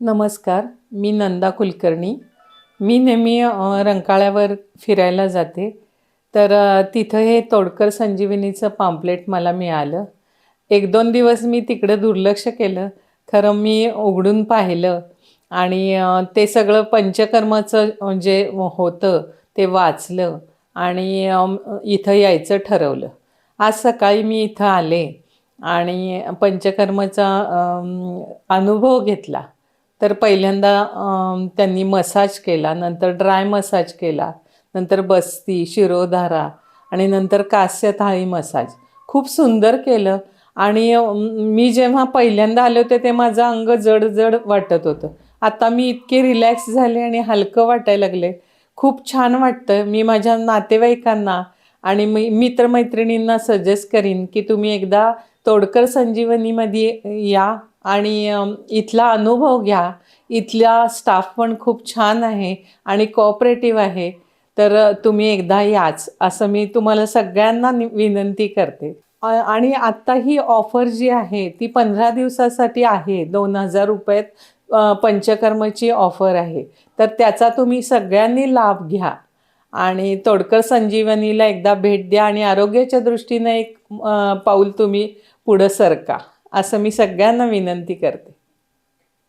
नमस्कार, मी नंदा कुलकर्णी. मी नेहमी रंकाळ्यावर फिरायला जाते. तर तिथं हे तोडकर संजीवनीचं पॅम्पलेट मला मिळालं. 1-2 दिवस मी तिकडं दुर्लक्ष केलं. खरं मी उघडून पाहिलं आणि ते सगळं पंचकर्माचं जे होतं ते वाचलं आणि इथं यायचं ठरवलं. आज सकाळी मी इथं आले आणि पंचकर्माचा अनुभव घेतला. तर पहिल्यांदा त्यांनी मसाज केला, नंतर ड्राय मसाज केला, नंतर बस्ती, शिरोधारा आणि नंतर कास्य थाळी मसाज. खूप सुंदर केलं आणि मी जेव्हा पहिल्यांदा आले होते ते माझं अंग जड-जड वाटत होतं. आता मी इतके रिलॅक्स झाले आणि हलकं वाटायला लागले. खूप छान वाटतं. मी माझ्या नातेवाईकांना आणि मित्रमैत्रिणींना सजेस्ट करीन की तुम्ही एकदा तोडकर संजीवनीमध्ये या आणि इथला अनुभव घ्या. इथला स्टाफ पण खूप छान आहे आणि कोऑपरेटिव्ह आहे. तर तुम्ही एकदा याच असं मी तुम्हाला सगळ्यांना विनंती करते. आणि आत्ता ही ऑफर जी आहे ती 15 दिवसासाठी आहे. ₹2000 पंचकर्मची ऑफर आहे. तर त्याचा तुम्ही सगळ्यांनी लाभ घ्या आणि तोडकर संजीवनीला एकदा भेट द्या आणि आरोग्याच्या दृष्टीने एक पाऊल तुम्ही पुढं सरका, असं मी सगळ्यांना विनंती करते.